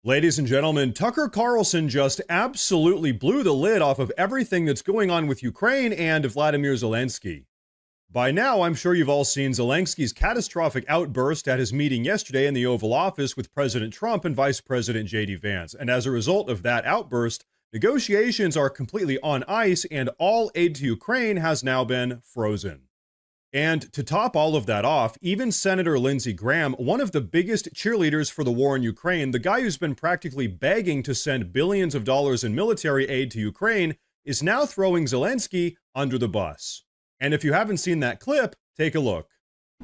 Ladies and gentlemen, Tucker Carlson just absolutely blew the lid off of everything that's going on with Ukraine and Vladimir Zelensky. By now, I'm sure you've all seen Zelensky's catastrophic outburst at his meeting yesterday in the Oval Office with President Trump and Vice President J.D. Vance. And as a result of that outburst, negotiations are completely on ice and all aid to Ukraine has now been frozen. And to top all of that off, even Senator Lindsey Graham, one of the biggest cheerleaders for the war in Ukraine, the guy who's been practically begging to send billions of dollars in military aid to Ukraine, is now throwing Zelensky under the bus. And if you haven't seen that clip, take a look.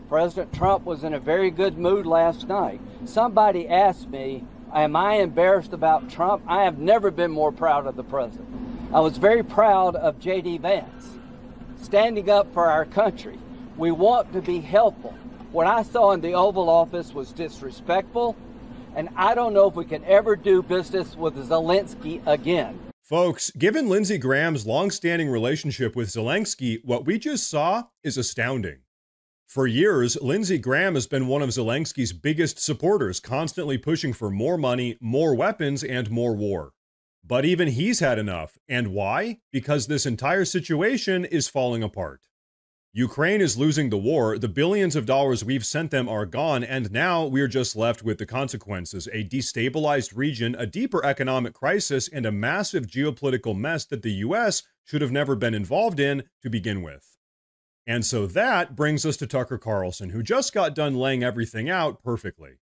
President Trump was in a very good mood last night. Somebody asked me, am I embarrassed about Trump? I have never been more proud of the president. I was very proud of J.D. Vance, standing up for our country. We want to be helpful. What I saw in the Oval Office was disrespectful, and I don't know if we can ever do business with Zelensky again. Folks, given Lindsey Graham's long-standing relationship with Zelensky, what we just saw is astounding. For years, Lindsey Graham has been one of Zelensky's biggest supporters, constantly pushing for more money, more weapons, and more war. But even he's had enough. And why? Because this entire situation is falling apart. Ukraine is losing the war, the billions of dollars we've sent them are gone, and now we're just left with the consequences, a destabilized region, a deeper economic crisis, and a massive geopolitical mess that the US should have never been involved in to begin with. And so that brings us to Tucker Carlson, who just got done laying everything out perfectly.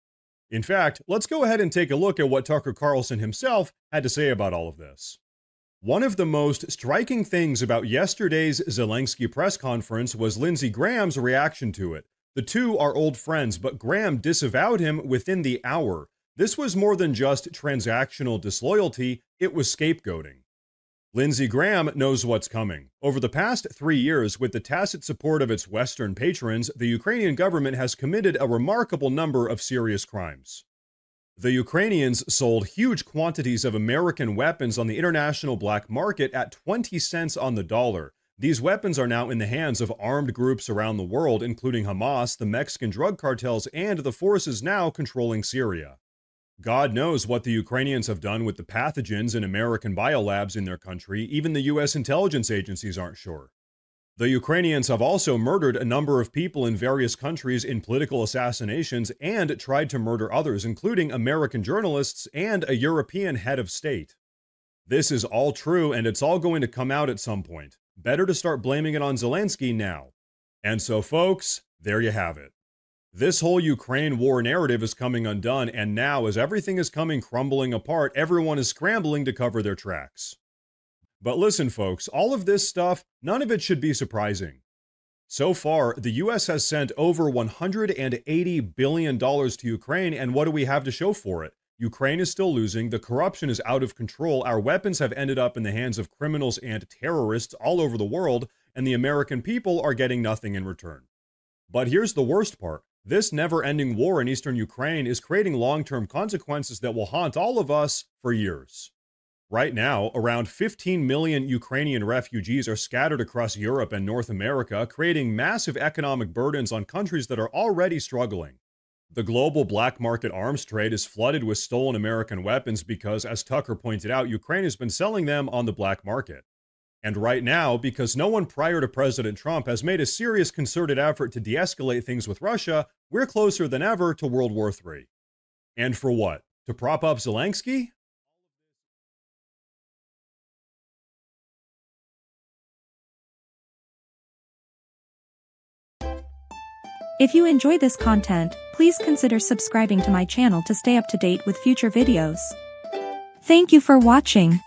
In fact, let's go ahead and take a look at what Tucker Carlson himself had to say about all of this. One of the most striking things about yesterday's Zelensky press conference was Lindsey Graham's reaction to it. The two are old friends, but Graham disavowed him within the hour. This was more than just transactional disloyalty, it was scapegoating. Lindsey Graham knows what's coming. Over the past 3 years, with the tacit support of its Western patrons, the Ukrainian government has committed a remarkable number of serious crimes. The Ukrainians sold huge quantities of American weapons on the international black market at 20 cents on the dollar. These weapons are now in the hands of armed groups around the world, including Hamas, the Mexican drug cartels, and the forces now controlling Syria. God knows what the Ukrainians have done with the pathogens in American biolabs in their country. Even the US intelligence agencies aren't sure. The Ukrainians have also murdered a number of people in various countries in political assassinations and tried to murder others, including American journalists and a European head of state. This is all true, and it's all going to come out at some point. Better to start blaming it on Zelensky now. And so, folks, there you have it. This whole Ukraine war narrative is coming undone, and now, as everything is coming crumbling apart, everyone is scrambling to cover their tracks. But listen, folks, all of this stuff, none of it should be surprising. So far, the US has sent over $180 billion to Ukraine, and what do we have to show for it? Ukraine is still losing, the corruption is out of control, our weapons have ended up in the hands of criminals and terrorists all over the world, and the American people are getting nothing in return. But here's the worst part. This never-ending war in eastern Ukraine is creating long-term consequences that will haunt all of us for years. Right now, around 15 million Ukrainian refugees are scattered across Europe and North America, creating massive economic burdens on countries that are already struggling. The global black market arms trade is flooded with stolen American weapons because, as Tucker pointed out, Ukraine has been selling them on the black market. And right now, because no one prior to President Trump has made a serious concerted effort to de-escalate things with Russia, we're closer than ever to World War III. And for what? To prop up Zelensky? If you enjoy this content, please consider subscribing to my channel to stay up to date with future videos. Thank you for watching.